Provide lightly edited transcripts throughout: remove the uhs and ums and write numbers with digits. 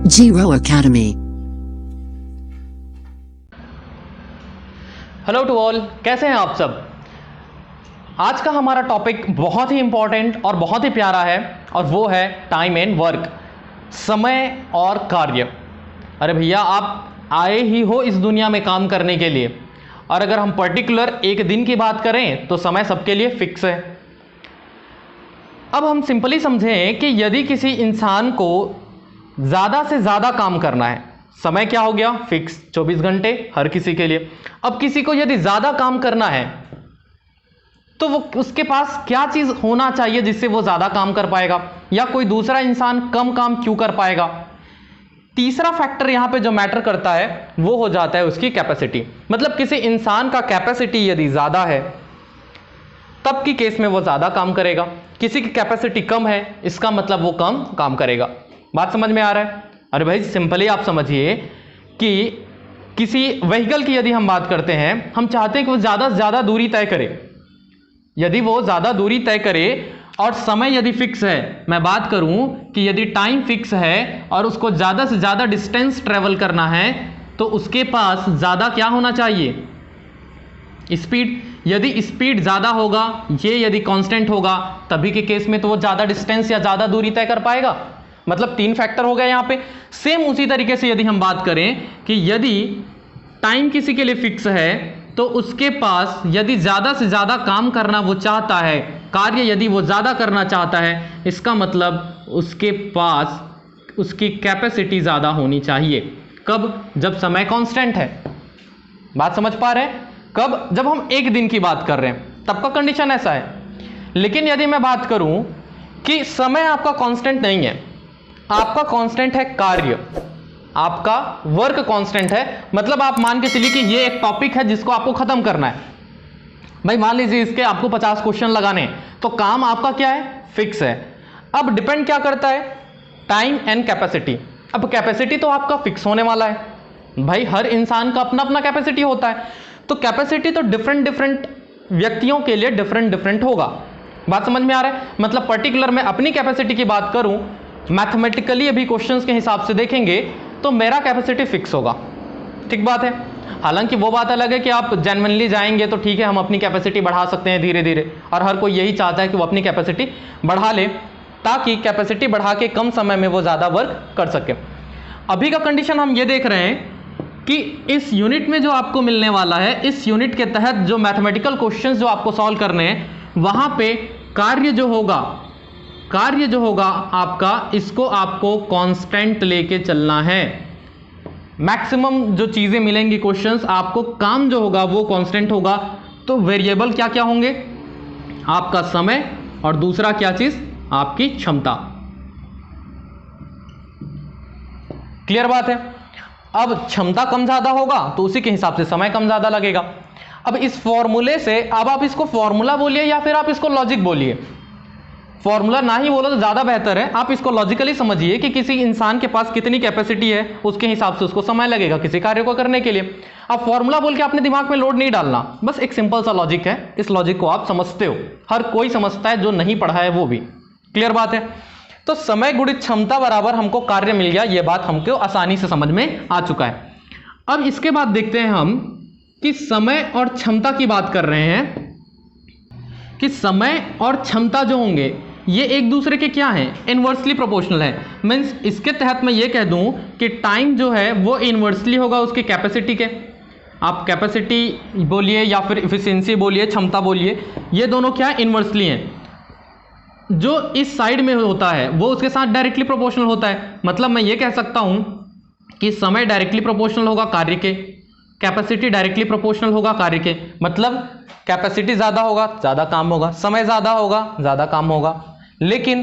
Zero Academy. Hello to all, कैसे हैं आप सब। आज का हमारा टॉपिक बहुत ही इंपॉर्टेंट और बहुत ही प्यारा है और वो है टाइम एंड वर्क, समय और कार्य। अरे भैया, आप आए ही हो इस दुनिया में काम करने के लिए, और अगर हम पर्टिकुलर एक दिन की बात करें तो समय सबके लिए फिक्स है। अब हम सिंपली समझें कि यदि किसी इंसान को ज़्यादा से ज़्यादा काम करना है, समय क्या हो गया, फिक्स 24 घंटे हर किसी के लिए। अब किसी को यदि ज़्यादा काम करना है तो वो उसके पास क्या चीज़ होना चाहिए जिससे वो ज़्यादा काम कर पाएगा, या कोई दूसरा इंसान कम काम क्यों कर पाएगा। तीसरा फैक्टर यहाँ पे जो मैटर करता है वो हो जाता है उसकी कैपेसिटी। मतलब किसी इंसान का कैपेसिटी यदि ज़्यादा है तब की केस में वो ज़्यादा काम करेगा, किसी की कैपेसिटी कम है इसका मतलब वो कम काम करेगा। बात समझ में आ रहा है। अरे भाई, सिंपली आप समझिए कि किसी व्हीकल की यदि हम बात करते हैं, हम चाहते हैं कि वो ज़्यादा से ज़्यादा दूरी तय करे। यदि वो ज़्यादा दूरी तय करे और समय यदि फिक्स है, मैं बात करूं कि यदि टाइम फिक्स है और उसको ज़्यादा से ज़्यादा डिस्टेंस ट्रेवल करना है तो उसके पास ज़्यादा क्या होना चाहिए, स्पीड। यदि स्पीड ज़्यादा होगा, ये यदि कांस्टेंट होगा, तभी के केस में तो वो ज़्यादा डिस्टेंस या ज़्यादा दूरी तय कर पाएगा। मतलब तीन फैक्टर हो गए यहाँ पे। सेम उसी तरीके से यदि हम बात करें कि यदि टाइम किसी के लिए फिक्स है तो उसके पास यदि ज़्यादा से ज़्यादा काम करना वो चाहता है, कार्य यदि वो ज़्यादा करना चाहता है, इसका मतलब उसके पास उसकी कैपेसिटी ज़्यादा होनी चाहिए। कब? जब समय कांस्टेंट है। बात समझ पा रहे हैं। कब? जब हम एक दिन की बात कर रहे हैं तब का कंडीशन ऐसा है। लेकिन यदि मैं बात करूं कि समय आपका कांस्टेंट नहीं है, आपका कांस्टेंट है कार्य, आपका वर्क कांस्टेंट है। मतलब आप मान के चलिए कि ये एक टॉपिक है जिसको आपको खत्म करना है। भाई मान लीजिए इसके आपको 50 क्वेश्चन लगाने हैं, तो काम आपका क्या है, फिक्स है। अब डिपेंड क्या करता है, टाइम एंड कैपेसिटी। अब कैपेसिटी तो आपका फिक्स होने वाला है। भाई हर इंसान का अपना अपना कैपेसिटी होता है, तो कैपेसिटी तो डिफरेंट व्यक्तियों के लिए डिफरेंट होगा। बात समझ में आ रहा है। मतलब पर्टिकुलर मैं अपनी कैपेसिटी की बात करूं, मैथमेटिकली अभी क्वेश्चंस के हिसाब से देखेंगे तो मेरा कैपेसिटी फिक्स होगा। ठीक बात है। हालांकि वो बात अलग है कि आप जेन्युइनली जाएंगे तो ठीक है, हम अपनी कैपेसिटी बढ़ा सकते हैं धीरे धीरे, और हर कोई यही चाहता है कि वो अपनी कैपेसिटी बढ़ा ले ताकि कैपेसिटी बढ़ा के कम समय में वो ज़्यादा वर्क कर सके। अभी का कंडीशन हम ये देख रहे हैं कि इस यूनिट में जो आपको मिलने वाला है, इस यूनिट के तहत जो मैथमेटिकल क्वेश्चंस जो आपको सॉल्व करने हैं, वहां पे कार्य जो होगा आपका, इसको आपको कांस्टेंट लेके चलना है। मैक्सिमम जो चीजें मिलेंगी क्वेश्चंस आपको, काम जो होगा वो कांस्टेंट होगा। तो वेरिएबल क्या क्या होंगे, आपका समय और दूसरा क्या चीज, आपकी क्षमता। क्लियर बात है। अब क्षमता कम ज्यादा होगा तो उसी के हिसाब से समय कम ज्यादा लगेगा। अब इस फॉर्मूले से, अब आप इसको फॉर्मूला बोलिए या फिर आप इसको लॉजिक बोलिए, फॉर्मूला ना ही बोलो तो ज्यादा बेहतर है। आप इसको लॉजिकली समझिए कि किसी इंसान के पास कितनी कैपेसिटी है, उसके हिसाब से उसको समय लगेगा किसी कार्य को करने के लिए। अब फॉर्मूला बोल के अपने दिमाग में लोड नहीं डालना, बस एक सिंपल सा लॉजिक है, इस लॉजिक को आप समझते हो, हर कोई समझता है, जो नहीं पढ़ा है वो भी। क्लियर बात है। तो समय गुणित क्षमता बराबर हमको कार्य मिल गया, ये बात हमको आसानी से समझ में आ चुका है। अब इसके बाद देखते हैं हम कि समय और क्षमता की बात कर रहे हैं कि समय और क्षमता जो होंगे ये एक दूसरे के क्या हैं, इनवर्सली प्रोपोर्शनल है। मीन्स इसके तहत मैं ये कह दूं कि टाइम जो है वो इनवर्सली होगा उसकी कैपेसिटी के। आप कैपेसिटी बोलिए या फिर इफिशिएंसी बोलिए, क्षमता बोलिए, ये दोनों क्या है, इनवर्सली हैं। जो इस साइड में होता है वो उसके साथ डायरेक्टली प्रोपोर्शनल होता है। मतलब मैं ये कह सकता हूं कि समय डायरेक्टली प्रोपोर्शनल होगा कार्य के, कैपेसिटी डायरेक्टली प्रोपोर्शनल होगा कार्य के। मतलब कैपेसिटी ज़्यादा होगा ज़्यादा काम होगा, समय ज़्यादा होगा ज़्यादा काम होगा। लेकिन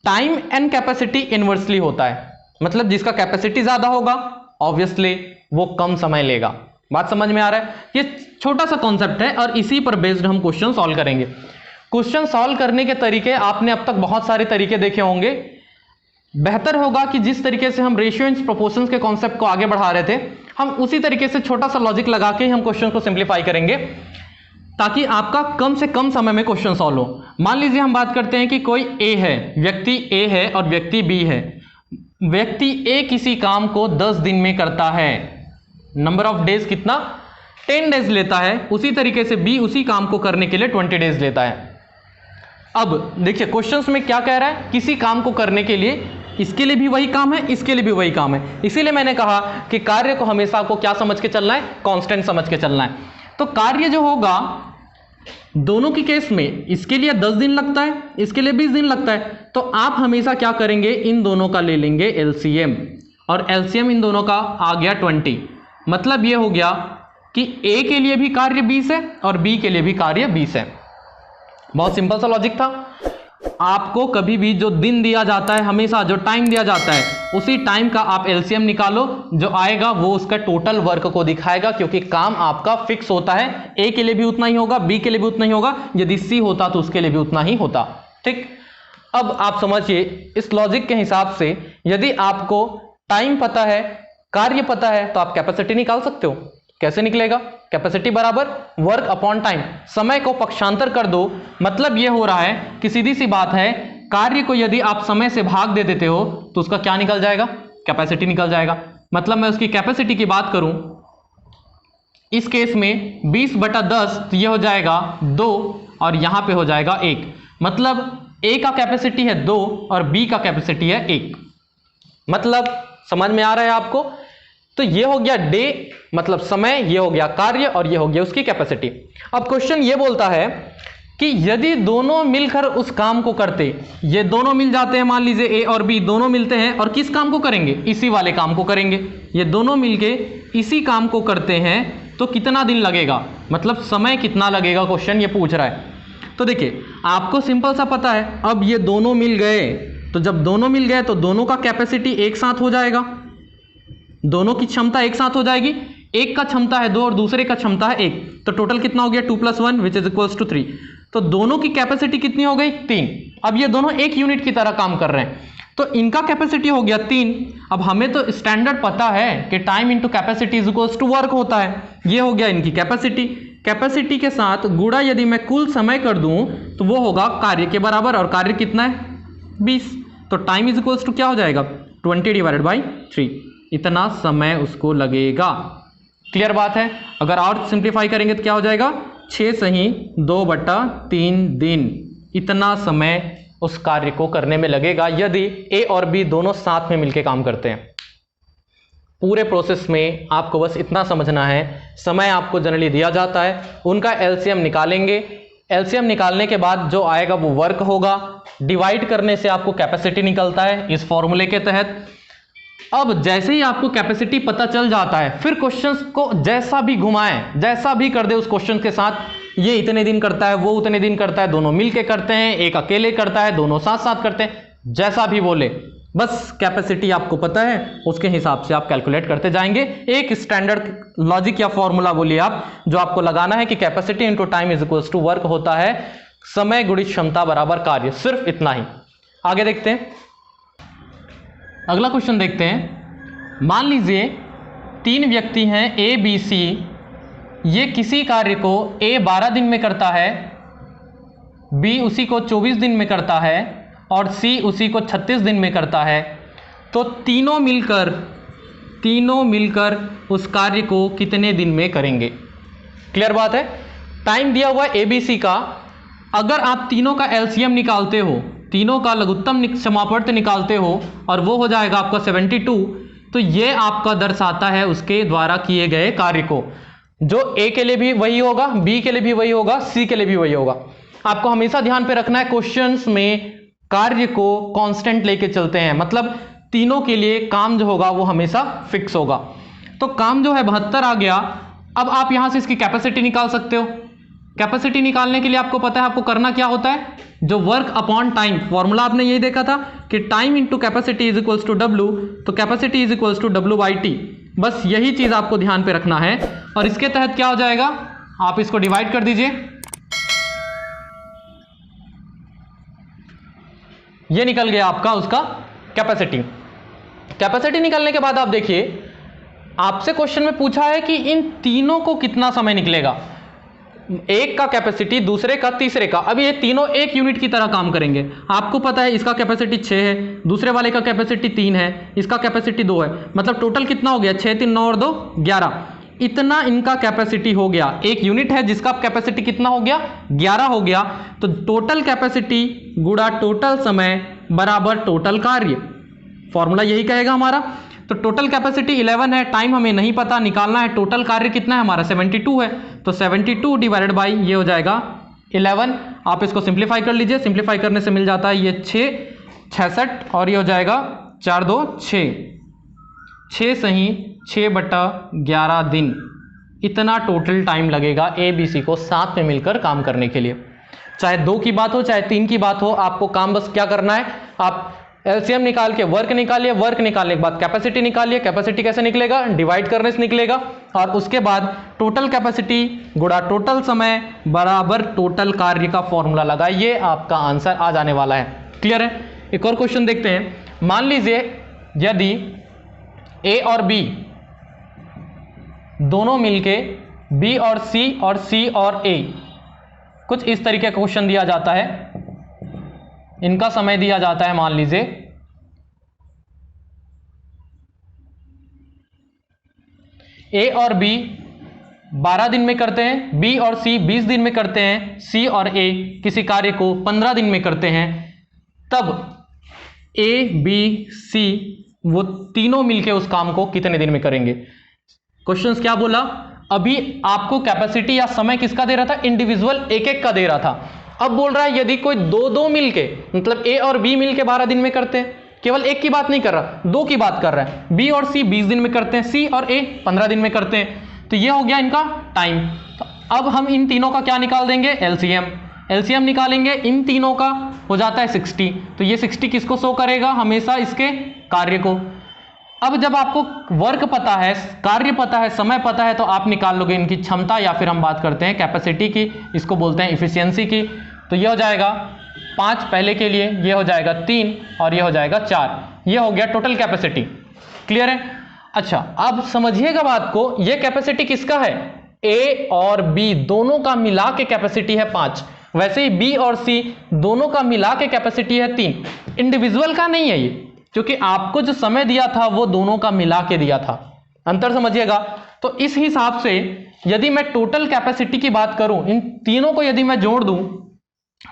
टाइम एंड कैपेसिटी इनवर्सली होता है। मतलब जिसका कैपेसिटी ज़्यादा होगा ऑब्वियसली वो कम समय लेगा। बात समझ में आ रहा है। ये छोटा सा कॉन्सेप्ट है और इसी पर बेस्ड हम क्वेश्चन सॉल्व करेंगे। क्वेश्चन सॉल्व करने के तरीके आपने अब तक बहुत सारे तरीके देखे होंगे। बेहतर होगा कि जिस तरीके से हम रेशियो एंड प्रोपोर्शंस के कॉन्सेप्ट को आगे बढ़ा रहे थे, हम उसी तरीके से छोटा सा लॉजिक लगा के ही हम क्वेश्चन को सिंप्लीफाई करेंगे ताकि आपका कम से कम समय में क्वेश्चन सॉल्व हो। मान लीजिए हम बात करते हैं कि कोई ए है, व्यक्ति ए है और व्यक्ति बी है। व्यक्ति ए किसी काम को 10 दिन में करता है, नंबर ऑफ डेज कितना 10 डेज लेता है, उसी तरीके से बी उसी काम को करने के लिए 20 डेज लेता है। अब देखिए क्वेश्चंस में क्या कह रहा है, किसी काम को करने के लिए, इसके लिए भी वही काम है, इसके लिए भी वही काम है, इसीलिए मैंने कहा कि कार्य को हमेशा आपको क्या समझ के चलना है, कांस्टेंट समझ के चलना है। तो कार्य जो होगा दोनों की केस में, इसके लिए 10 दिन लगता है, इसके लिए 20 दिन लगता है, तो आप हमेशा क्या करेंगे, इन दोनों का ले लेंगे एलसीएम, और एलसीएम इन दोनों का आ गया 20। मतलब ये हो गया कि ए के लिए भी कार्य 20 है और बी के लिए भी कार्य 20 है। बहुत सिंपल सा लॉजिक था। आपको कभी भी जो दिन दिया जाता है, हमेशा जो टाइम दिया जाता है, उसी टाइम का आप एलसीएम निकालो, जो आएगा वो उसका टोटल वर्क को दिखाएगा, क्योंकि काम आपका फिक्स होता है। ए के लिए भी उतना ही होगा, बी के लिए भी उतना ही होगा, यदि सी होता तो उसके लिए भी उतना ही होता। ठीक, अब आप समझिए इस लॉजिक के हिसाब से, यदि आपको टाइम पता है, कार्य पता है, तो आप कैपेसिटी निकाल सकते हो। कैसे निकलेगा, कैपेसिटी बराबर वर्क अपॉन टाइम, समय को पक्षांतर कर दो। मतलब यह हो रहा है कि सीधी सी बात है, कार्य को यदि आप समय से भाग दे देते हो तो उसका क्या निकल जाएगा, कैपेसिटी निकल जाएगा। मतलब मैं उसकी कैपेसिटी की बात करूं, इस केस में 20/10, तो यह हो जाएगा 2 और यहां पे हो जाएगा 1। मतलब ए का कैपेसिटी है 2 और बी का कैपेसिटी है 1। मतलब समझ में आ रहा है आपको। तो ये हो गया डे मतलब समय, ये हो गया कार्य, और ये हो गया उसकी कैपेसिटी। अब क्वेश्चन ये बोलता है कि यदि दोनों मिलकर उस काम को करते, ये दोनों मिल जाते हैं, मान लीजिए ए और बी दोनों मिलते हैं, और किस काम को करेंगे, इसी वाले काम को करेंगे। ये दोनों मिलके इसी काम को करते हैं, तो कितना दिन लगेगा, मतलब समय कितना लगेगा, क्वेश्चन ये पूछ रहा है। तो देखिए आपको सिंपल सा पता है, अब ये दोनों मिल गए, तो जब दोनों मिल गए तो दोनों का कैपेसिटी एक साथ हो जाएगा, दोनों की क्षमता एक साथ हो जाएगी। एक का क्षमता है 2 और दूसरे का क्षमता है 1, तो टोटल कितना हो गया 2 + 1 विच इज इक्वल्स टू 3। तो दोनों की कैपेसिटी कितनी हो गई 3। अब ये दोनों एक यूनिट की तरह काम कर रहे हैं, तो इनका कैपेसिटी हो गया 3। अब हमें तो स्टैंडर्ड पता है कि time into capacity is equals to work होता है। ये हो गया इनकी कैपेसिटी, कैपेसिटी के साथ गुणा यदि मैं कुल समय कर दूं तो वो होगा कार्य के बराबर, और कार्य कितना है 20। तो टाइम इज इक्वल्स टू क्या हो जाएगा 20/3, इतना समय उसको लगेगा। क्लियर बात है। अगर और सिंप्लीफाई करेंगे तो क्या हो जाएगा 6 सही 2/3 दिन, इतना समय उस कार्य को करने में लगेगा यदि ए और बी दोनों साथ में मिलकर काम करते हैं। पूरे प्रोसेस में आपको बस इतना समझना है, समय आपको जनरली दिया जाता है, उनका एलसीएम निकालेंगे, एलसीएम निकालने के बाद जो आएगा वो वर्क होगा, डिवाइड करने से आपको कैपेसिटी निकलता है इस फॉर्मूले के तहत। अब जैसे ही आपको कैपेसिटी पता चल जाता है, फिर क्वेश्चंस को जैसा भी घुमाएं, जैसा भी कर दे उस क्वेश्चन के साथ, ये इतने दिन करता है, वो उतने दिन करता है, दोनों मिलके करते हैं, एक अकेले करता है, दोनों साथ साथ करते हैं, जैसा भी बोले, बस कैपेसिटी आपको पता है, उसके हिसाब से आप कैलकुलेट करते जाएंगे। एक स्टैंडर्ड लॉजिक या फॉर्मूला बोलिए आप, जो आपको लगाना है कि capacity into time is equals to work होता है, समय गुणित क्षमता बराबर कार्य, सिर्फ इतना ही। आगे देखते हैं, अगला क्वेश्चन देखते हैं। मान लीजिए 3 व्यक्ति हैं ए बी सी, ये किसी कार्य को ए 12 दिन में करता है, बी उसी को 24 दिन में करता है और सी उसी को 36 दिन में करता है। तो तीनों मिलकर उस कार्य को कितने दिन में करेंगे। क्लियर बात है। टाइम दिया हुआ ए बी सी का, अगर आप तीनों का एलसीएम निकालते हो, तीनों का लघुत्तम समापवर्त निकालते हो, और वो हो जाएगा आपका 72, तो ये आपका दर्शाता है उसके द्वारा किए गए कार्य को, जो ए के लिए भी वही होगा, बी के लिए भी वही होगा, सी के लिए भी वही होगा। आपको हमेशा ध्यान पे रखना है, क्वेश्चंस में कार्य को कांस्टेंट लेके चलते हैं, मतलब तीनों के लिए काम जो होगा वो हमेशा फिक्स होगा। तो काम जो है 72 आ गया। अब आप यहां से इसकी कैपेसिटी निकाल सकते हो। कैपेसिटी निकालने के लिए आपको पता है आपको करना क्या होता है, जो वर्क अपॉन टाइम फॉर्मूला आपने यही देखा था कि time into capacity is equals to W, तो capacity is equals to W/T। बस यही चीज आपको ध्यान पे रखना है, और इसके तहत क्या हो जाएगा, आप इसको डिवाइड कर दीजिए, ये निकल गया आपका उसका कैपेसिटी। कैपेसिटी निकलने के बाद आप देखिए, आपसे क्वेश्चन में पूछा है कि इन तीनों को कितना समय निकलेगा। एक का कैपेसिटी, दूसरे का, तीसरे का। अब ये तीनों एक यूनिट की तरह काम करेंगे। आपको पता है इसका कैपेसिटी 6 है, दूसरे वाले का कैपेसिटी 3 है, इसका कैपेसिटी 2 है, मतलब टोटल कितना हो गया? 6 3 9 और 2 11। इतना इनका कैपेसिटी हो गया। एक यूनिट है जिसका कैपेसिटी कितना हो गया? 11 हो गया। तो टोटल कैपेसिटी गुणा टोटल समय बराबर टोटल कार्य, फॉर्मूला यही कहेगा हमारा। तो टोटल कैपेसिटी 11 है, टाइम हमें नहीं पता, निकालना है। टोटल कार्य कितना है हमारा? 72 है। तो 72 डिवाइडेड बाई ये हो जाएगा 11। आप इसको सिंप्लीफाई कर लीजिए, सिंप्लीफाई करने से मिल जाता है ये 6 66 और ये हो जाएगा 4 2 6 6 सही 6/11 दिन। इतना टोटल टाइम लगेगा ए बी सी को साथ में मिलकर काम करने के लिए। चाहे 2 की बात हो चाहे 3 की बात हो, आपको काम बस क्या करना है, आप एलसीएम निकाल के वर्क निकालिए, वर्क निकालने के बाद कैपेसिटी निकालिए। कैपेसिटी कैसे निकलेगा? डिवाइड करने से निकलेगा। और उसके बाद टोटल कैपेसिटी गुणा टोटल समय बराबर टोटल कार्य का फॉर्मूला लगाइए, आपका आंसर आ जाने वाला है। क्लियर है? एक और क्वेश्चन देखते हैं। मान लीजिए यदि ए और बी दोनों मिलके बी और सी और ए, कुछ इस तरीके का क्वेश्चन दिया जाता है। इनका समय दिया जाता है, मान लीजिए ए और बी 12 दिन में करते हैं, बी और सी 20 दिन में करते हैं, सी और ए किसी कार्य को 15 दिन में करते हैं। तब ए बी सी वो तीनों मिलके उस काम को कितने दिन में करेंगे? क्वेश्चन क्या बोला? अभी आपको कैपेसिटी या समय किसका दे रहा था? इंडिविजुअल एक एक का दे रहा था। अब बोल रहा है यदि कोई दो मिलके, मतलब ए और बी मिलके 12 दिन में करते हैं, केवल एक की बात नहीं कर रहा, 2 की बात कर रहा है। बी और सी 20 दिन में करते हैं, सी और ए 15 दिन में करते हैं। तो ये हो गया इनका टाइम। तो अब हम इन तीनों का क्या निकाल देंगे? एलसीएम निकालेंगे। इन तीनों का हो जाता है 60। तो ये 60 किसको शो करेगा? हमेशा इसके कार्य को। अब जब आपको वर्क पता है, कार्य पता है, समय पता है, तो आप निकाल लोगे इनकी क्षमता, या फिर हम बात करते हैं कैपेसिटी की, इसको बोलते हैं इफिशियंसी की। तो ये हो जाएगा 5 पहले के लिए, ये हो जाएगा 3 और ये हो जाएगा 4। ये हो गया टोटल कैपेसिटी। क्लियर है? अच्छा, अब समझिएगा बात को, ये कैपेसिटी किसका है? ए और बी दोनों का मिला के कैपेसिटी है 5। वैसे ही बी और सी दोनों का मिला के कैपेसिटी है 3। इंडिविजुअल का नहीं है ये, क्योंकि आपको जो समय दिया था वो दोनों का मिला के दिया था। अंतर समझिएगा। तो इस हिसाब से यदि मैं टोटल कैपेसिटी की बात करूं, इन तीनों को यदि मैं जोड़ दूं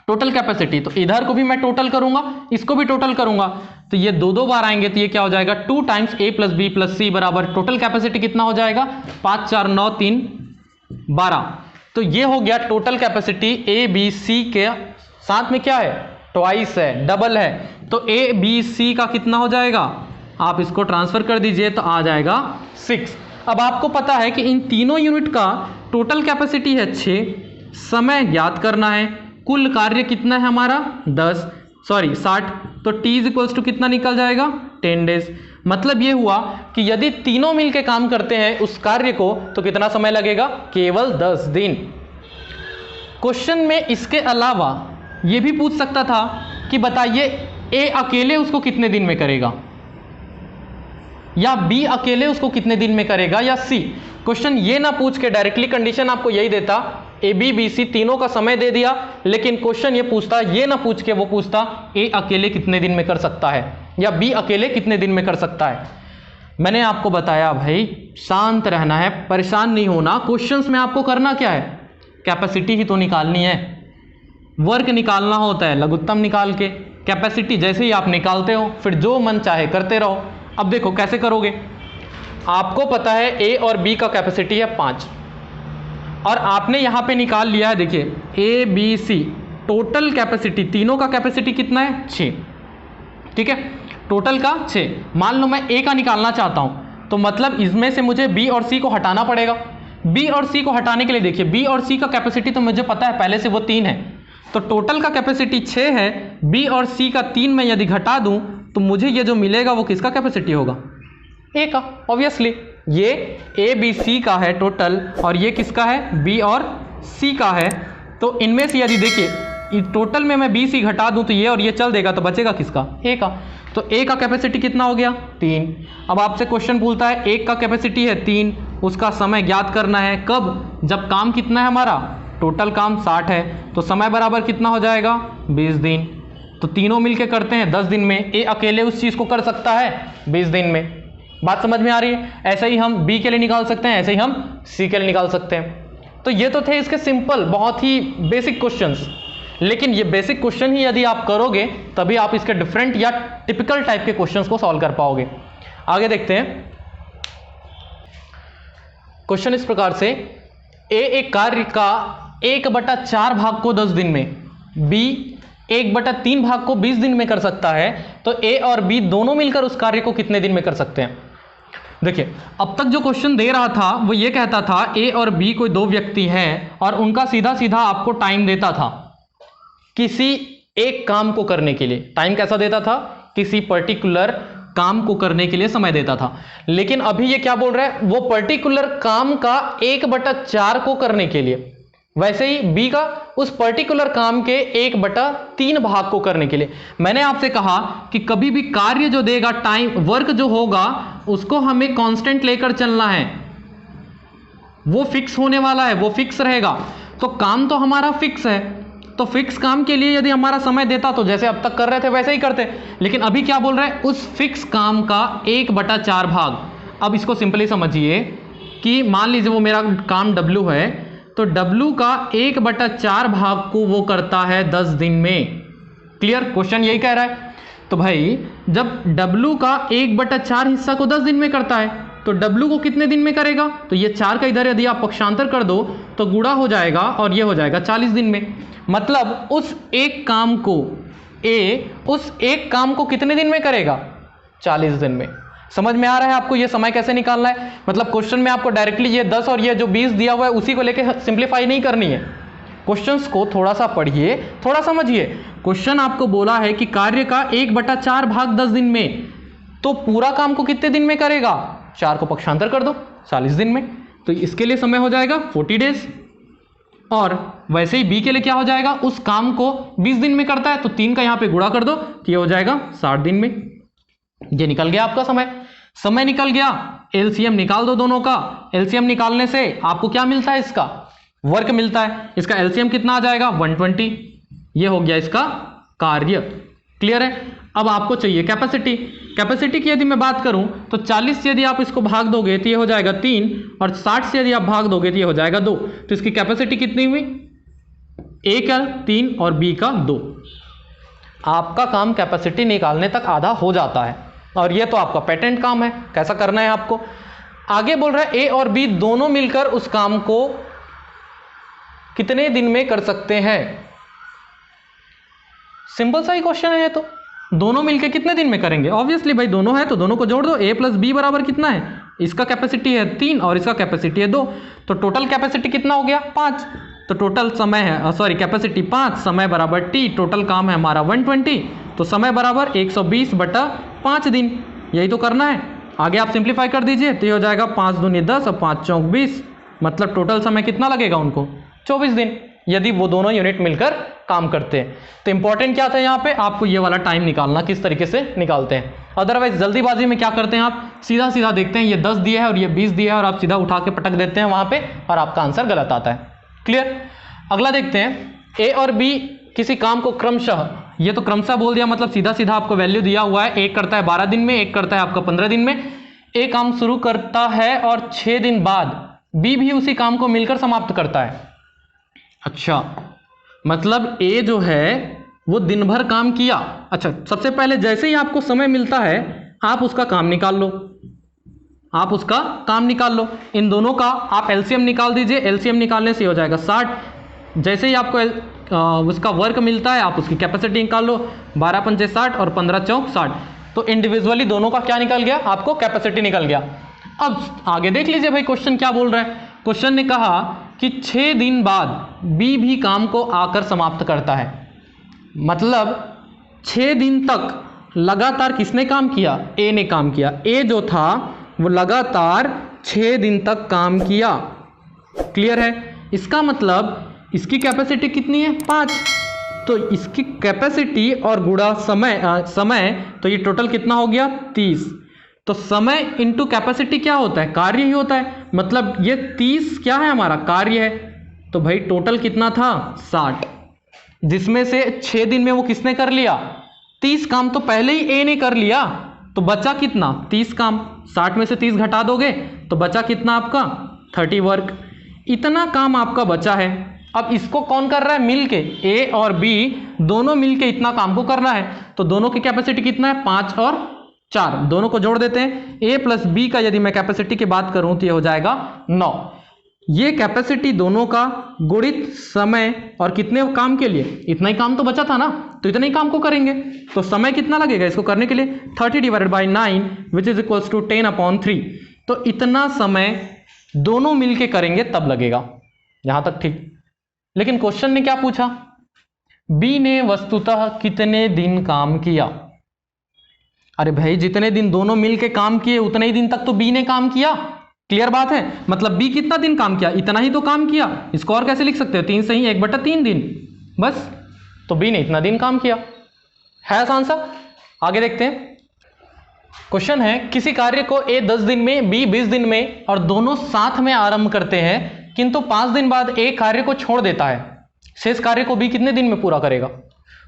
टोटल कैपेसिटी, तो इधर को भी मैं टोटल करूंगा, इसको भी टोटल करूंगा, तो ये 2 बार आएंगे। तो ये क्या हो जाएगा? 2 टाइम्स ए प्लस बी प्लस सी बराबर टोटल कैपेसिटी कितना हो जाएगा? 5 4 9 3 12। तो ये हो गया total capacity A B C के साथ में क्या है? ट्वाइस है, डबल है। तो ए बी सी का कितना हो जाएगा? आप इसको ट्रांसफर कर दीजिए तो आ जाएगा 6। अब आपको पता है कि इन तीनों यूनिट का टोटल कैपेसिटी है 6, समय ज्ञात करना है, कुल कार्य कितना है हमारा? 60। तो टी इज इक्वल्स टू कितना निकल जाएगा? 10 डेज। मतलब ये हुआ कि यदि तीनों मिलके काम करते हैं उस कार्य को, तो कितना समय लगेगा? केवल 10 दिन। क्वेश्चन में इसके अलावा ये भी पूछ सकता था कि बताइए ए अकेले उसको कितने दिन में करेगा, या बी अकेले उसको कितने दिन में करेगा, या सी। क्वेश्चन ये ना पूछ के डायरेक्टली कंडीशन आपको यही देता, ए बी बी सी तीनों का समय दे दिया, लेकिन क्वेश्चन ये पूछता, ये ना पूछ के वो पूछता ए अकेले कितने दिन में कर सकता है, या बी अकेले कितने दिन में कर सकता है। मैंने आपको बताया भाई शांत रहना है, परेशान नहीं होना। क्वेश्चंस में आपको करना क्या है? कैपेसिटी ही तो निकालनी है, वर्क निकालना होता है लघुत्तम निकाल के। कैपेसिटी जैसे ही आप निकालते हो फिर जो मन चाहे करते रहो। अब देखो कैसे करोगे। आपको पता है ए और बी का कैपेसिटी है 5, और आपने यहां पे निकाल लिया है, देखिए A B C total capacity, तीनों का कैपेसिटी कितना है? 6। ठीक है, टोटल का 6। मान लो मैं ए का निकालना चाहता हूं, तो मतलब इसमें से मुझे बी और सी को हटाना पड़ेगा। बी और सी को हटाने के लिए देखिए, बी और सी का कैपेसिटी तो मुझे पता है पहले से, वो 3 है। तो टोटल का कैपेसिटी 6 है, बी और सी का 3 में यदि घटा दूं तो मुझे ये जो मिलेगा वो किसका कैपेसिटी होगा? ए का। ऑब्वियसली ये ए बी सी का है टोटल, और ये किसका है? बी और सी का है। तो इनमें से यदि देखिए टोटल में मैं बी सी घटा दूं तो ये और ये चल देगा, तो बचेगा किसका? ए का। तो ए का कैपेसिटी कितना हो गया? 3। अब आपसे क्वेश्चन पूछता है एक का कैपेसिटी है 3, उसका समय ज्ञात करना है। कब? जब काम कितना है हमारा? टोटल काम 60 है, तो समय बराबर कितना हो जाएगा 20 दिन। तो तीनों मिलके करते हैं 10 दिन में, ए अकेले उस चीज़ को कर सकता है 20 दिन में। बात समझ में आ रही है? ऐसे ही हम बी के लिए निकाल सकते हैं, ऐसे ही हम सी के लिए निकाल सकते हैं। तो ये तो थे इसके सिंपल बहुत ही बेसिक क्वेश्चंस, लेकिन ये बेसिक क्वेश्चन ही यदि आप करोगे तभी आप इसके डिफरेंट या टिपिकल टाइप के क्वेश्चंस को सॉल्व कर पाओगे। आगे देखते हैं। क्वेश्चन इस प्रकार से, ए एक कार्य का 1/4 भाग को 10 दिन में, बी 1/3 भाग को 20 दिन में कर सकता है, तो ए और बी दोनों मिलकर उस कार्य को कितने दिन में कर सकते हैं? देखिए, अब तक जो क्वेश्चन दे रहा था वो ये कहता था ए और बी कोई दो व्यक्ति हैं और उनका सीधा सीधा आपको टाइम देता था किसी एक काम को करने के लिए। टाइम कैसा देता था? किसी पर्टिकुलर काम को करने के लिए समय देता था। लेकिन अभी ये क्या बोल रहा है? वो पर्टिकुलर काम का 1/4 को करने के लिए, वैसे ही बी का उस पर्टिकुलर काम के 1/3 भाग को करने के लिए। मैंने आपसे कहा कि कभी भी कार्य जो देगा, टाइम वर्क जो होगा, उसको हमें कांस्टेंट लेकर चलना है, वो फिक्स होने वाला है, वो फिक्स रहेगा। तो काम तो हमारा फिक्स है, तो फिक्स काम के लिए यदि हमारा समय देता तो जैसे अब तक कर रहे थे वैसे ही करते। लेकिन अभी क्या बोल रहे हैं? उस फिक्स काम का 1/4 भाग। अब इसको सिंपली समझिए कि मान लीजिए वो मेरा काम W है, तो W का 1/4 भाग को वो करता है 10 दिन में। क्लियर? क्वेश्चन यही कह रहा है। तो भाई जब W का 1/4 हिस्सा को 10 दिन में करता है, तो W को कितने दिन में करेगा? तो ये 4 का इधर यदि आप पक्षांतर कर दो तो गुणा हो जाएगा और ये हो जाएगा 40 दिन में। मतलब उस एक काम को उस एक काम को कितने दिन में करेगा? 40 दिन में। समझ में आ रहा है आपको ये समय कैसे निकालना है? मतलब क्वेश्चन में आपको डायरेक्टली ये 10 और ये जो 20 दिया हुआ है उसी को लेके सिंप्लीफाई नहीं करनी है। क्वेश्चंस को थोड़ा सा पढ़िए, थोड़ा समझिए। क्वेश्चन आपको बोला है कि कार्य का 1/4 भाग 10 दिन में, तो पूरा काम को कितने दिन में करेगा? 4 को पक्षांतर कर दो 40 दिन में, तो इसके लिए समय हो जाएगा 40 डेज। और वैसे ही बी के लिए क्या हो जाएगा? उस काम को 20 दिन में करता है, तो 3 का यहाँ पे गुणा कर दो तो ये हो जाएगा 60 दिन में। ये निकल गया आपका समय निकल गया। एलसीएम निकाल दो दोनों का। एलसीएम निकालने से आपको क्या मिलता है? इसका वर्क मिलता है। इसका एलसीएम कितना आ जाएगा? 120। ये हो गया इसका कार्य। क्लियर है? अब आपको चाहिए कैपेसिटी। कैपेसिटी की यदि मैं बात करूं तो 40 से यदि आप इसको भाग दोगे तो ये हो जाएगा 3, और 60 से यदि आप भाग दोगे तो ये हो जाएगा 2। तो इसकी कैपेसिटी कितनी हुई? ए का 3 और बी का 2। आपका काम कैपेसिटी निकालने तक आधा हो जाता है, और ये तो आपका पेटेंट काम है। कैसा करना है आपको? आगे बोल रहा है ए और बी दोनों मिलकर उस काम को कितने दिन में कर सकते हैं। सिंपल सा ही क्वेश्चन है ये तो। दोनों मिलकर कितने दिन में करेंगे? ऑब्वियसली भाई दोनों है तो दोनों को जोड़ दो। ए प्लस बी बराबर कितना है? इसका कैपेसिटी है 3 और इसका कैपेसिटी है 2, तो टोटल कैपेसिटी कितना हो गया? 5। तो टोटल समय है, सॉरी कैपेसिटी 5, समय बराबर टी, टोटल काम है हमारा 120, तो समय बराबर 120/5 दिन। यही तो करना है। आगे आप सिंप्लीफाई कर दीजिए तो ये हो जाएगा 5 दूनी 10 और 5 चौक 20, मतलब टोटल समय कितना लगेगा उनको? 24 दिन, यदि वो दोनों यूनिट मिलकर काम करते हैं। तो इंपॉर्टेंट क्या था यहाँ पे? आपको ये वाला टाइम निकालना, किस तरीके से निकालते हैं। अदरवाइज जल्दीबाजी में क्या करते हैं आप? सीधा सीधा देखते हैं ये 10 दिया है और ये 20 दिया है, और आप सीधा उठा के पटक देते हैं वहां पे और आपका आंसर गलत आता है। क्लियर? अगला देखते हैं। ए और बी किसी काम को क्रमशः, ये तो क्रमशः बोल दिया, मतलब सीधा सीधा आपको वैल्यू दिया हुआ है। एक करता है 12 दिन में, एक करता है आपका 15 दिन में। ए काम शुरू करता है और 6 दिन बाद बी भी उसी काम को मिलकर समाप्त करता है। अच्छा, मतलब ए जो है वो दिन भर काम किया। अच्छा, सबसे पहले जैसे ही आपको समय मिलता है आप उसका काम निकाल लो, आप उसका काम निकाल लो। इन दोनों का आप एलसीएम निकाल दीजिए। एलसीएम निकालने से हो जाएगा 60। जैसे ही आपको उसका वर्क मिलता है आप उसकी कैपेसिटी निकाल लो। 12 पंचे 60 और 15 चौक 60, तो इंडिविजुअली दोनों का क्या निकल गया? आपको कैपेसिटी निकल गया। अब आगे देख लीजिए भाई क्वेश्चन क्या बोल रहा है। क्वेश्चन ने कहा कि 6 दिन बाद बी भी काम को आकर समाप्त करता है। मतलब 6 दिन तक लगातार किसने काम किया? ए ने काम किया। ए जो था वो लगातार 6 दिन तक काम किया। क्लियर है? इसका मतलब इसकी कैपेसिटी कितनी है? 5। तो इसकी कैपेसिटी और गुणा समय तो ये टोटल कितना हो गया? 30। तो समय इंटू कैपेसिटी क्या होता है? कार्य ही होता है। मतलब ये 30 क्या है? हमारा कार्य है। तो भाई टोटल कितना था 60, जिसमें से 6 दिन में वो किसने कर लिया 30 काम, तो पहले ही ए ने कर लिया, तो बचा कितना 30 काम, 60 में से 30 घटा दोगे तो बचा कितना आपका 30 वर्क। इतना काम आपका बचा है। अब इसको कौन कर रहा है मिलके, ए और बी दोनों मिलके इतना काम को करना है, तो दोनों की कैपेसिटी कितना है 5 और 4, दोनों को जोड़ देते हैं। ए प्लस बी का यदि मैं कैपेसिटी की बात करूं तो ये हो जाएगा 9। ये कैपेसिटी दोनों का गुणित समय और कितने काम के लिए, इतना ही काम तो बचा था ना, तो इतने ही काम को करेंगे, तो समय कितना लगेगा इसको करने के लिए 30 divided by 9 which is equals to 10/3। तो इतना समय दोनों मिलके करेंगे तब लगेगा। यहां तक ठीक। लेकिन क्वेश्चन ने क्या पूछा, बी ने वस्तुतः कितने दिन काम किया। अरे भाई जितने दिन दोनों मिलके काम किए उतने ही दिन तक तो बी ने काम किया। क्लियर बात है, मतलब बी कितना दिन काम किया, इतना ही तो काम किया। इसको और कैसे लिख सकते हो 3 सही 1/3 दिन, बस। तो बी ने इतना दिन काम किया है आंसर। आगे देखते हैं। क्वेश्चन है किसी कार्य को ए 10 दिन में बी 20 दिन में और दोनों साथ में आरंभ करते हैं, किंतु 5 दिन बाद ए कार्य को छोड़ देता है, शेष कार्य को बी कितने दिन में पूरा करेगा।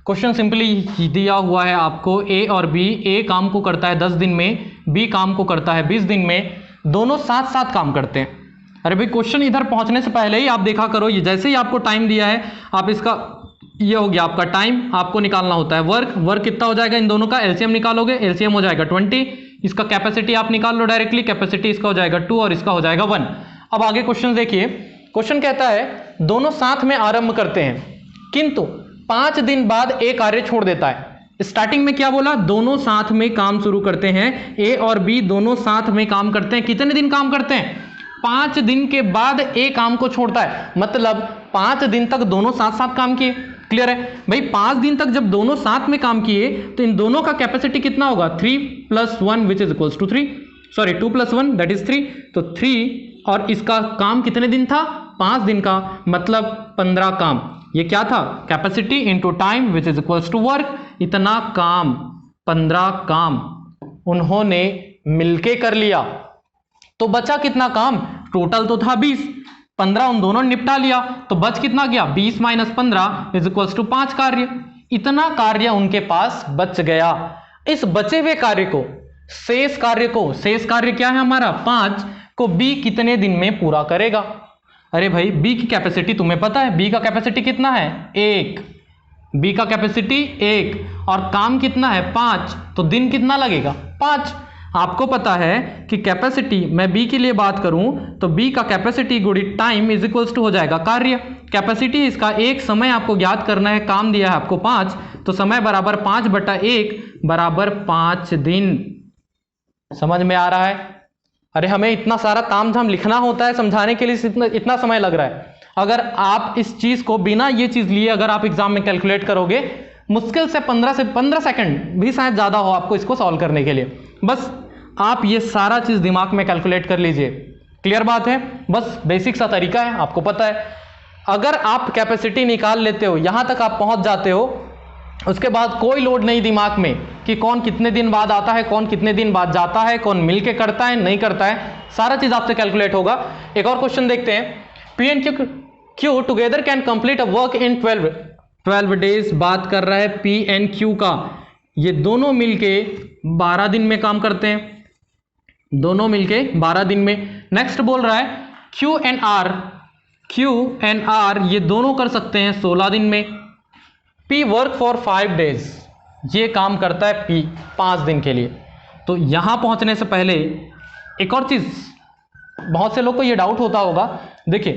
क्वेश्चन सिंपली दिया हुआ है आपको, ए और बी, ए काम को करता है 10 दिन में, बी काम को करता है 20 दिन में, दोनों साथ साथ काम करते हैं। अरे भाई क्वेश्चन इधर पहुंचने से पहले ही आप देखा करो, ये जैसे ही आपको टाइम दिया है आप इसका, ये हो गया आपका टाइम, आपको निकालना होता है वर्क कितना हो जाएगा, इन दोनों का एलसीएम निकालोगे, एलसीएम हो जाएगा 20, इसका कैपेसिटी आप निकाल लो डायरेक्टली, कैपेसिटी इसका हो जाएगा 2 और इसका हो जाएगा 1। अब आगे क्वेश्चन देखिए, क्वेश्चन कहता है दोनों साथ में आरंभ करते हैं किंतु 5 दिन बाद ए कार्य छोड़ देता है। स्टार्टिंग में क्या बोला, दोनों साथ में काम शुरू करते हैं, ए और बी दोनों साथ में काम करते हैं, कितने दिन काम करते हैं 5 दिन के बाद ए काम को छोड़ता है, मतलब 5 दिन तक दोनों साथ साथ काम किए। क्लियर है भाई, 5 दिन तक जब दोनों साथ में काम किए तो इन दोनों का कैपेसिटी कितना होगा 3 + 1 which is equals to 3, sorry 2 + 1 that is 3, तो 3 और इसका काम कितने दिन था 5 दिन का, मतलब 15 काम। ये क्या था capacity into time which is equals to work, इतना काम 15 काम उन्होंने मिलके कर लिया। तो बचा कितना काम, टोटल तो था 20, 15 उन दोनों ने निपटा लिया, तो बच कितना गया 20 - 15 इज इक्वल्स टू 5 कार्य। इतना कार्य उनके पास बच गया। इस बचे हुए कार्य को, शेष कार्य क्या है हमारा 5 को बी कितने दिन में पूरा करेगा। अरे भाई बी की कैपेसिटी तुम्हें पता है, बी का कैपेसिटी कितना है 1, बी का कैपेसिटी 1 और काम कितना है 5, तो दिन कितना लगेगा 5। आपको पता है कि कैपेसिटी, मैं बी के लिए बात करूं तो बी का कैपेसिटी गुणित टाइम इज इक्वल्स टू हो जाएगा कार्य। कैपेसिटी इसका एक, समय आपको ज्ञात करना है, काम दिया है आपको 5, तो समय बराबर 5/1 बराबर 5 दिन। समझ में आ रहा है। अरे हमें इतना सारा ताम झाम लिखना होता है, समझाने के लिए इतना समय लग रहा है। अगर आप इस चीज को बिना ये चीज लिए अगर आप एग्जाम में कैलकुलेट करोगे, मुश्किल से 15 सेकंड भी शायद ज्यादा हो आपको इसको सॉल्व करने के लिए। बस आप ये सारा चीज दिमाग में कैलकुलेट कर लीजिए। क्लियर बात है, बस बेसिक सा तरीका है, आपको पता है। अगर आप कैपेसिटी निकाल लेते हो, यहां तक आप पहुंच जाते हो, उसके बाद कोई लोड नहीं दिमाग में कि कौन कितने दिन बाद आता है, कौन कितने दिन बाद जाता है, कौन मिलके करता है नहीं करता है, सारा चीज आपसे कैलकुलेट होगा। एक और क्वेश्चन देखते हैं। P and Q together can complete a work in 12 days. बात कर रहा है पी एंड क्यू का, ये दोनों मिलके 12 दिन में काम करते हैं, दोनों मिलके 12 दिन में। नेक्स्ट बोल रहा है क्यू एंड आर ये दोनों कर सकते हैं 16 दिन में। पी वर्क फॉर 5 डेज, ये काम करता है पी 5 दिन के लिए। तो यहां पहुंचने से पहले एक और चीज, बहुत से लोग को ये डाउट होता होगा। देखिए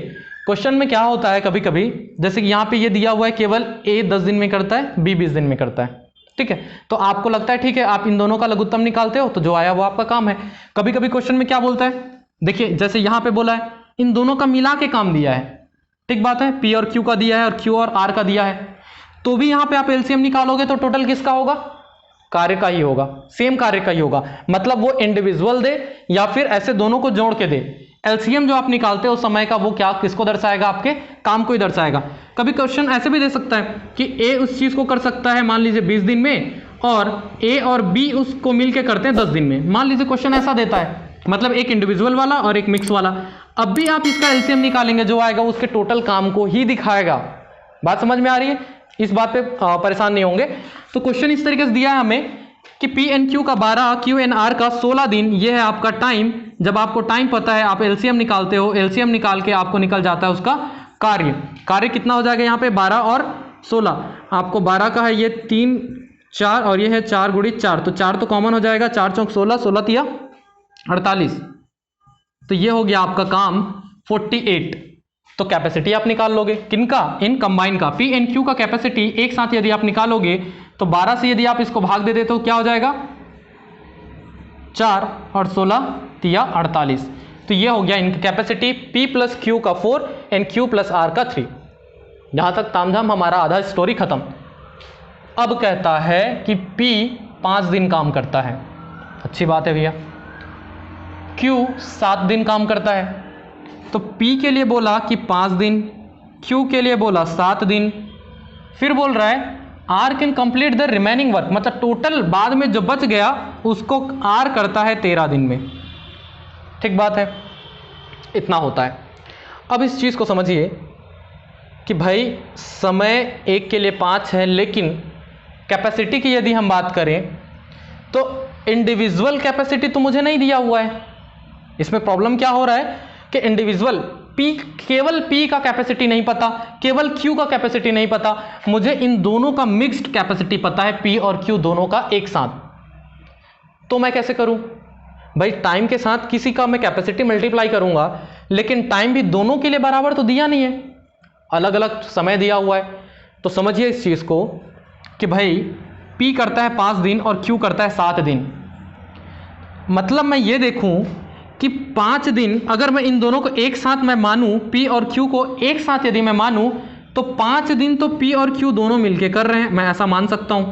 क्वेश्चन में क्या होता है कभी कभी, जैसे कि यहां पे ये दिया हुआ है केवल ए 10 दिन में करता है, बी 20 दिन में करता है, ठीक है। तो आपको लगता है ठीक है, आप इन दोनों का लघुत्तम निकालते हो तो जो आया वो आपका काम है। कभी कभी क्वेश्चन में क्या बोलता है, देखिए जैसे यहां पे बोला है इन दोनों का मिला के काम दिया है, ठीक बात है, पी और क्यू का दिया है और क्यू और आर का दिया है, तो भी यहां पे आप एलसीएम निकालोगे तो टोटल किसका होगा, कार्य का ही होगा, सेम कार्य का ही होगा। मतलब वो इंडिविजुअल दे या फिर ऐसे दोनों को जोड़ के दे, एलसीएम जो आप निकालते हो समय का वो क्या किसको दर्शाएगा, आपके काम को ही दर्शाएगा। कभी क्वेश्चन ऐसे भी दे सकता है कि ए उस चीज को कर सकता है मान लीजिए 20 दिन में, और ए और बी उसको मिलके करते हैं 10 दिन में, मान लीजिए क्वेश्चन ऐसा देता है, मतलब एक इंडिविजुअल वाला और एक मिक्स वाला। अब भी आप इसका एलसीएम निकालेंगे, जो आएगा उसके टोटल काम को ही दिखाएगा। बात समझ में आ रही है? इस बात पे परेशान नहीं होंगे। तो क्वेश्चन इस तरीके से दिया है हमें कि पी एन क्यू का 12, क्यू एन आर का 16 दिन, ये है आपका टाइम। जब आपको टाइम पता है आप एलसीएम निकालते हो, एलसीएम निकाल के आपको निकल जाता है उसका कार्य। कार्य कितना हो जाएगा यहाँ पे 12 और 16, आपको 12 का है ये 3 4 और ये है 4 × 4, तो 4 तो कॉमन हो जाएगा, 4 चौक 16, 16 तिया 48, तो ये हो गया आपका काम 48। तो कैपेसिटी आप निकाल लोगे किनका, इन कंबाइन का। पी एन क्यू का कैपेसिटी एक साथ यदि आप निकालोगे तो 12 से यदि आप इसको भाग दे देते हो क्या हो जाएगा 4 और 16 तिया 48, तो ये हो गया इनकी कैपेसिटी P + Q का 4 एंड Q + R का 3। यहां तक तामझाम हमारा आधा स्टोरी खत्म। अब कहता है कि P 5 दिन काम करता है, अच्छी बात है भैया। Q 7 दिन काम करता है, तो P के लिए बोला कि 5 दिन, Q के लिए बोला 7 दिन, फिर बोल रहा है R can complete the remaining work, मतलब टोटल बाद में जो बच गया उसको R करता है 13 दिन में। ठीक बात है, इतना होता है। अब इस चीज़ को समझिए कि भाई समय एक के लिए 5 है, लेकिन कैपेसिटी की यदि हम बात करें तो इंडिविजुअल कैपेसिटी तो मुझे नहीं दिया हुआ है। इसमें प्रॉब्लम क्या हो रहा है कि इंडिविजुअल P, केवल P का कैपेसिटी नहीं पता, केवल Q का कैपेसिटी नहीं पता, मुझे इन दोनों का मिक्स्ड कैपेसिटी पता है, P और Q दोनों का एक साथ। तो मैं कैसे करूं भाई, टाइम के साथ किसी का मैं कैपेसिटी मल्टीप्लाई करूंगा, लेकिन टाइम भी दोनों के लिए बराबर तो दिया नहीं है, अलग अलग समय दिया हुआ है। तो समझिए इस चीज को कि भाई P करता है 5 दिन और Q करता है 7 दिन। मतलब मैं ये देखूं कि 5 दिन अगर मैं इन दोनों को एक साथ मैं मानूं, P और Q को एक साथ यदि मैं मानूं, तो 5 दिन तो P और Q दोनों मिलके कर रहे हैं, मैं ऐसा मान सकता हूं।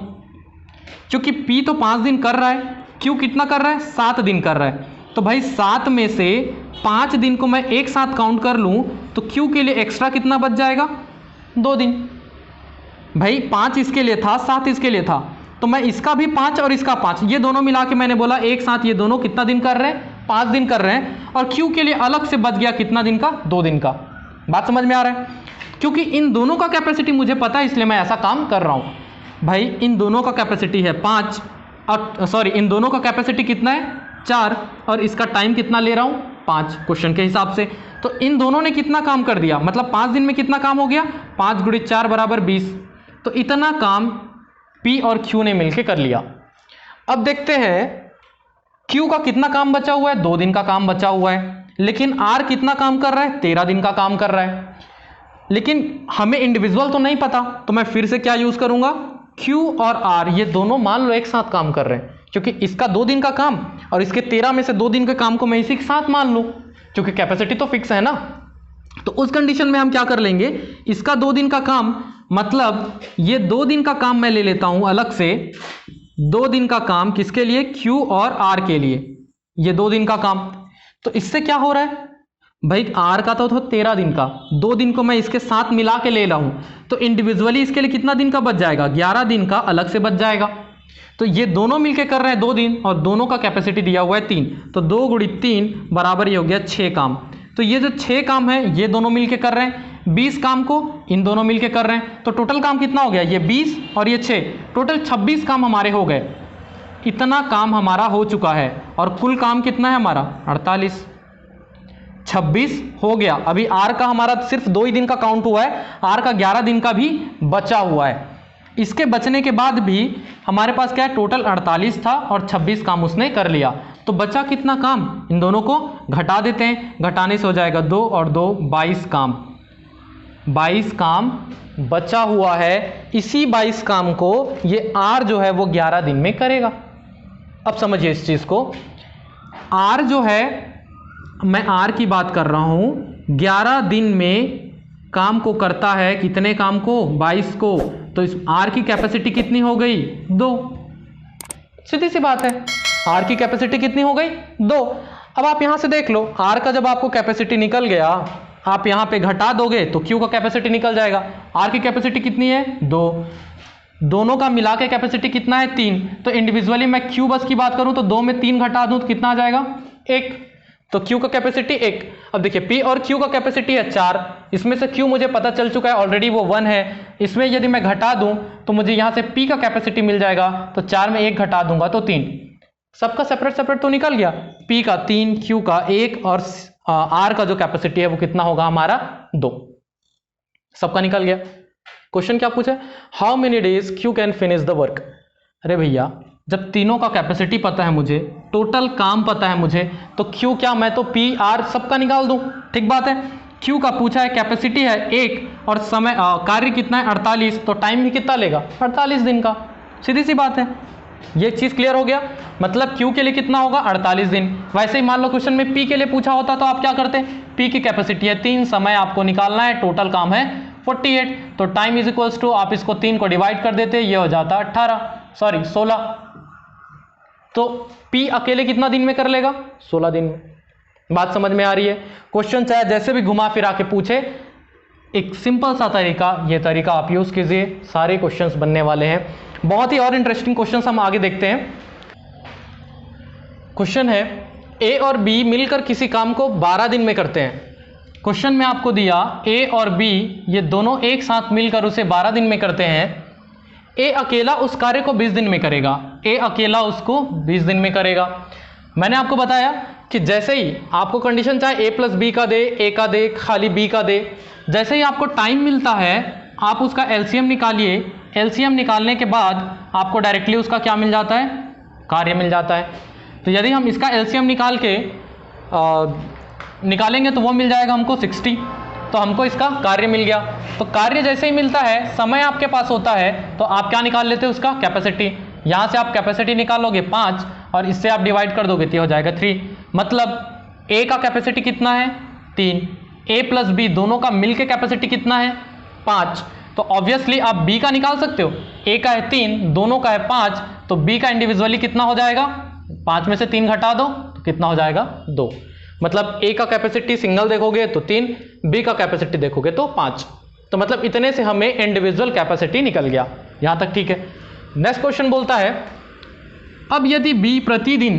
क्योंकि P तो 5 दिन कर रहा है, Q कितना कर रहा है 7 दिन कर रहा है, तो भाई 7 में से 5 दिन को मैं एक साथ काउंट कर लूं तो Q के लिए एक्स्ट्रा कितना बच जाएगा 2 दिन। भाई 5 इसके लिए था, 7 इसके लिए था, तो मैं इसका भी 5 और इसका 5, ये दोनों मिला के मैंने बोला एक साथ ये दोनों कितना दिन कर रहे हैं 5 दिन कर रहे हैं, और Q के लिए अलग से बच गया कितना दिन का 2 दिन का। बात समझ में आ रहा है? क्योंकि इन दोनों का कैपेसिटी मुझे पता है, इसलिए मैं ऐसा काम कर रहा हूं। भाई इन दोनों का कैपेसिटी है 5 और सॉरी इन दोनों का कैपेसिटी कितना है 4 और इसका टाइम कितना ले रहा हूं 5 क्वेश्चन के हिसाब से। तो इन दोनों ने कितना काम कर दिया, मतलब 5 दिन में कितना काम हो गया 5 × 4 = 20, तो इतना काम P और Q ने मिलकर कर लिया। अब देखते हैं Q का कितना काम बचा हुआ है, 2 दिन का काम बचा हुआ है, लेकिन R कितना काम कर रहा है 13 दिन का काम कर रहा है। लेकिन हमें इंडिविजुअल तो नहीं पता, तो मैं फिर से क्या यूज करूंगा, Q और R ये दोनों मान लो एक साथ काम कर रहे हैं, क्योंकि इसका 2 दिन का काम और इसके 13 में से 2 दिन के काम को मैं इसी के साथ मान लूं, क्योंकि कैपेसिटी तो फिक्स है ना। तो उस कंडीशन में हम क्या कर लेंगे, इसका 2 दिन का काम, मतलब ये 2 दिन का काम मैं ले लेता हूं अलग से, 2 दिन का काम किसके लिए, Q और R के लिए, ये 2 दिन का काम। तो इससे क्या हो रहा है भाई, R का तो 13 दिन का, 2 दिन को मैं इसके साथ मिला के ले रहा हूं, तो इंडिविजुअली इसके लिए कितना दिन का बच जाएगा 11 दिन का अलग से बच जाएगा। तो ये दोनों मिलके कर रहे हैं 2 दिन और दोनों का कैपेसिटी दिया हुआ है 3, तो 2 × 3 = ये हो गया 6 काम। तो ये जो 6 काम है ये दोनों मिलके कर रहे हैं, 20 काम को इन दोनों मिलके कर रहे हैं, तो टोटल काम कितना हो गया, ये 20 और ये 6, टोटल 26 काम हमारे हो गए। इतना काम हमारा हो चुका है और कुल काम कितना है हमारा 48, 26 हो गया। अभी R का हमारा सिर्फ 2 ही दिन का काउंट हुआ है, R का 11 दिन का भी बचा हुआ है। इसके बचने के बाद भी हमारे पास क्या है, टोटल 48 था और 26 काम उसने कर लिया, तो बचा कितना काम, इन दोनों को घटा देते हैं, घटाने से हो जाएगा 2 और 2 22 काम, 22 काम बचा हुआ है। इसी 22 काम को ये R जो है वो 11 दिन में करेगा। अब समझिए इस चीज को, R जो है, मैं R की बात कर रहा हूं, 11 दिन में काम को करता है, कितने काम को 22 को, तो इस R की कैपेसिटी कितनी हो गई 2, सीधी सी बात है, R की कैपेसिटी कितनी हो गई 2। अब आप यहां से देख लो, R का जब आपको कैपेसिटी निकल गया, आप यहां पे घटा दोगे तो Q का कैपेसिटी निकल जाएगा। R की कैपेसिटी कितनी है 2, दोनों का मिला के कैपेसिटी कितना है 3, तो इंडिविजुअली मैं Q बस की बात करूं तो 2 में 3 घटा दूं तो कितना आ जाएगा 1, तो Q का कैपेसिटी 1। अब देखिए P और Q का कैपेसिटी है 4, इसमें से Q मुझे पता चल चुका है ऑलरेडी वो 1 है, इसमें यदि मैं घटा दूं तो मुझे यहाँ से P का कैपेसिटी मिल जाएगा, तो 4 में 1 घटा दूंगा तो 3, सबका सेपरेट सेपरेट तो निकल गया, P का 3, Q का 1 और R का जो कैपेसिटी है वो कितना होगा हमारा 2, सबका निकल गया। क्वेश्चन क्या पूछा, how many days Q can finish the work. अरे भैया जब तीनों का कैपेसिटी पता है मुझे, टोटल काम पता है मुझे, तो Q क्या, मैं तो P R सबका निकाल दूं, ठीक बात है। Q का पूछा है, कैपेसिटी है 1 और समय कार्य कितना है 48, तो टाइम भी कितना लेगा 48 दिन का, सीधी सी बात है। ये चीज क्लियर हो गया, मतलब Q के लिए कितना होगा 48 दिन। वैसे ही मान लो क्वेश्चन में P के लिए पूछा होता तो आप क्या करते, P की कैपेसिटी है 3, समय आपको निकालना है, टोटल काम है 48, तो टाइम इज इक्वल्स टू आप इसको 3 को डिवाइड कर देते, ये हो जाता 16। तो P अकेले कितना दिन में कर लेगा 16 दिन में। बात समझ में आ रही है। क्वेश्चन चाहे जैसे भी घुमा फिरा के पूछे, एक सिंपल सा तरीका, ये तरीका आप यूज कीजिए, सारे क्वेश्चंस बनने वाले हैं। बहुत ही और इंटरेस्टिंग क्वेश्चंस हम आगे देखते हैं। क्वेश्चन है A और B मिलकर किसी काम को 12 दिन में करते हैं। क्वेश्चन में आपको दिया A और B ये दोनों एक साथ मिलकर उसे 12 दिन में करते हैं। A अकेला उस कार्य को 20 दिन में करेगा, A अकेला उसको 20 दिन में करेगा। मैंने आपको बताया कि जैसे ही आपको कंडीशन चाहे A + B का दे, A का दे, खाली B का दे, जैसे ही आपको टाइम मिलता है आप उसका LCM निकालिए, LCM निकालने के बाद आपको डायरेक्टली उसका क्या मिल जाता है, कार्य मिल जाता है। तो यदि हम इसका LCM निकाल के निकालेंगे तो वो मिल जाएगा हमको 60, तो हमको इसका कार्य मिल गया। तो कार्य जैसे ही मिलता है, समय आपके पास होता है, तो आप क्या निकाल लेते हो उसका कैपेसिटी। यहाँ से आप कैपेसिटी निकालोगे 5 और इससे आप डिवाइड कर दोगे तो हो जाएगा 3। मतलब A का कैपेसिटी कितना है 3, A + B दोनों का मिल के कैपेसिटी कितना है 5, तो ऑब्वियसली आप B का निकाल सकते हो। A का है 3, दोनों का है 5, तो B का इंडिविजुअली कितना हो जाएगा, 5 में से 3 घटा दो तो कितना हो जाएगा 2। मतलब A का कैपेसिटी सिंगल देखोगे तो 3, B का कैपेसिटी देखोगे तो 5, तो मतलब इतने से हमें इंडिविजुअल कैपेसिटी निकल गया। यहां तक ठीक है। नेक्स्ट क्वेश्चन बोलता है, अब यदि B प्रतिदिन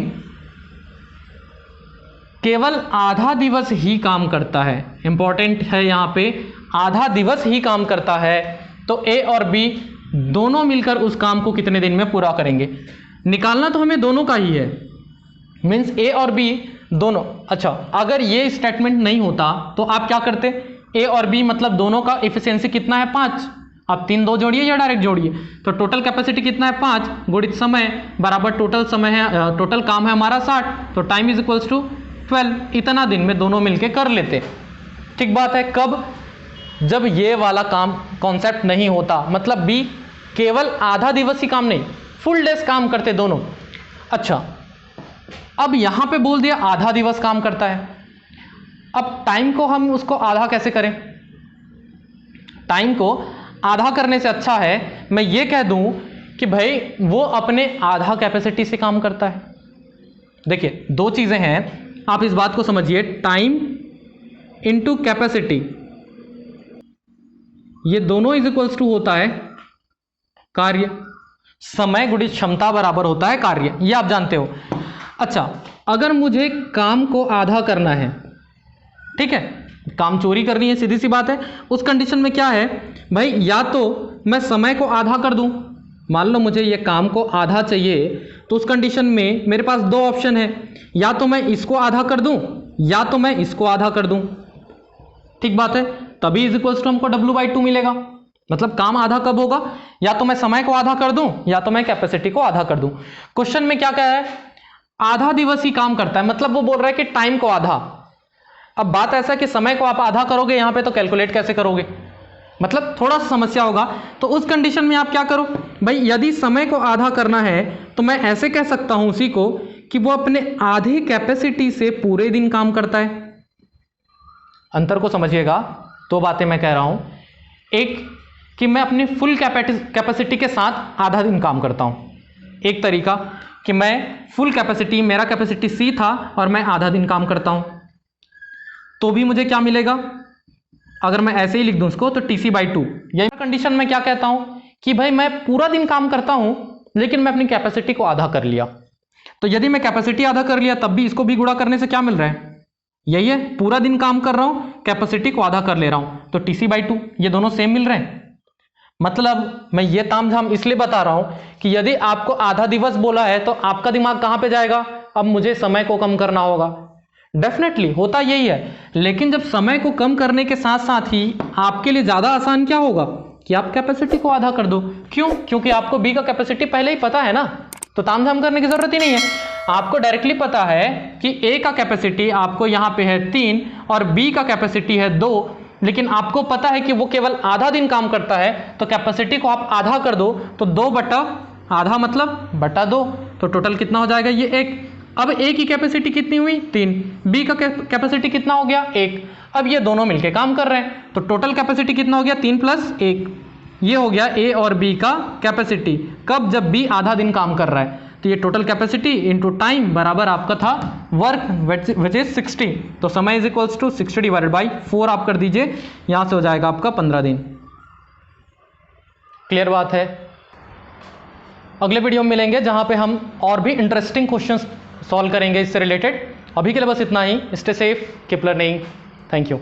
केवल आधा दिवस ही काम करता है, इंपॉर्टेंट है यहां पे, आधा दिवस ही काम करता है, तो A और B दोनों मिलकर उस काम को कितने दिन में पूरा करेंगे। निकालना तो हमें दोनों का ही है, मीन्स A और B दोनों। अच्छा, अगर ये स्टेटमेंट नहीं होता तो आप क्या करते, A और B मतलब दोनों का इफिशियंसी कितना है 5, आप 3 2 जोड़िए या डायरेक्ट जोड़िए, तो टोटल कैपेसिटी कितना है 5 गुणित समय बराबर टोटल समय है, टोटल काम है हमारा 60, तो टाइम इज इक्वल्स टू 12। इतना दिन में दोनों मिलके कर लेते। ठीक बात है। कब, जब ये वाला काम कॉन्सेप्ट नहीं होता, मतलब B केवल आधा दिवस ही काम नहीं, फुल डेज काम करते दोनों। अच्छा, अब यहां पे बोल दिया आधा दिवस काम करता है, अब टाइम को हम उसको आधा कैसे करें। टाइम को आधा करने से अच्छा है मैं ये कह दूं कि भाई वो अपने आधा कैपेसिटी से काम करता है। देखिए दो चीजें हैं, आप इस बात को समझिए, टाइम इनटू कैपेसिटी, ये दोनों इज इक्वल्स टू होता है कार्य। समय गुणित क्षमता बराबर होता है कार्य, ये आप जानते हो। अच्छा, अगर मुझे काम को आधा करना है, ठीक है, काम चोरी करनी है, सीधी सी बात है, उस कंडीशन में क्या है भाई, या तो मैं समय को आधा कर दूं, मान लो मुझे ये काम को आधा चाहिए, तो उस कंडीशन में मेरे पास दो ऑप्शन है, या तो मैं इसको आधा कर दूं या तो मैं इसको आधा कर दूं। ठीक बात है, तभी इज इक्वल्स टू हमको W/2 मिलेगा। मतलब काम आधा कब होगा, या तो मैं समय को आधा कर दूं या तो मैं कैपेसिटी को आधा कर दूं। क्वेश्चन में क्या है, आधा दिवस ही काम करता है, मतलब वो बोल रहा है कि टाइम को आधा। अब बात ऐसा है कि समय को आप आधा करोगे यहां पे तो कैलकुलेट कैसे करोगे, मतलब थोड़ा सा समस्या होगा। तो उस कंडीशन में आप क्या करो भाई, यदि समय को आधा करना है तो मैं ऐसे कह सकता हूं उसी को कि वो अपने आधी कैपेसिटी से पूरे दिन काम करता है। अंतर को समझिएगा, दो बातें मैं कह रहा हूं, एक कि मैं अपनी फुल कैपेसिटी के साथ आधा दिन काम करता हूं, एक तरीका कि मैं फुल कैपेसिटी, मेरा कैपेसिटी C था और मैं आधा दिन काम करता हूं, तो भी मुझे क्या मिलेगा, अगर मैं ऐसे ही लिख दूं उसको तो TC/2। यही कंडीशन में क्या कहता हूं कि भाई मैं पूरा दिन काम करता हूं लेकिन मैं अपनी कैपेसिटी को आधा कर लिया। तो यदि मैं कैपेसिटी आधा कर लिया तब भी इसको भी गुणा करने से क्या मिल रहा है, यही है, पूरा दिन काम कर रहा हूं, कैपेसिटी को आधा कर ले रहा हूं, तो TC/2 ये दोनों सेम मिल रहे हैं। मतलब मैं ये तामझाम इसलिए बता रहा हूं कि यदि आपको आधा दिवस बोला है तो आपका दिमाग कहां पे जाएगा, अब मुझे समय को कम करना होगा। डेफिनेटली होता यही है, लेकिन जब समय को कम करने के साथ साथ ही आपके लिए ज्यादा आसान क्या होगा कि आप कैपेसिटी को आधा कर दो। क्यों? क्योंकि आपको बी का कैपेसिटी पहले ही पता है ना, तो तामझाम करने की जरूरत ही नहीं है। आपको डायरेक्टली पता है कि ए का कैपेसिटी आपको यहां पे है 3 और बी का कैपेसिटी है 2, लेकिन आपको पता है कि वो केवल आधा दिन काम करता है, तो कैपेसिटी को आप आधा कर दो, तो 2 बटा आधा मतलब बटा 2, तो टोटल कितना हो जाएगा ये 1। अब ए की कैपेसिटी कितनी हुई 3, बी का कैपेसिटी कितना हो गया 1। अब ये दोनों मिलके काम कर रहे हैं, तो टोटल कैपेसिटी कितना हो गया 3 + 1, ये हो गया ए और बी का कैपेसिटी। कब? जब बी आधा दिन काम कर रहा है, तो ये टोटल कैपेसिटी इनटू टाइम बराबर आपका था वर्क विच इज 60, तो समय इज इक्वल्स टू 60/4 आप कर दीजिए, यहां से हो जाएगा आपका 15 दिन। क्लियर बात है? अगले वीडियो में मिलेंगे जहां पे हम और भी इंटरेस्टिंग क्वेश्चंस सॉल्व करेंगे इससे रिलेटेड। अभी के लिए बस इतना ही। Stay safe, keep learning. Thank you.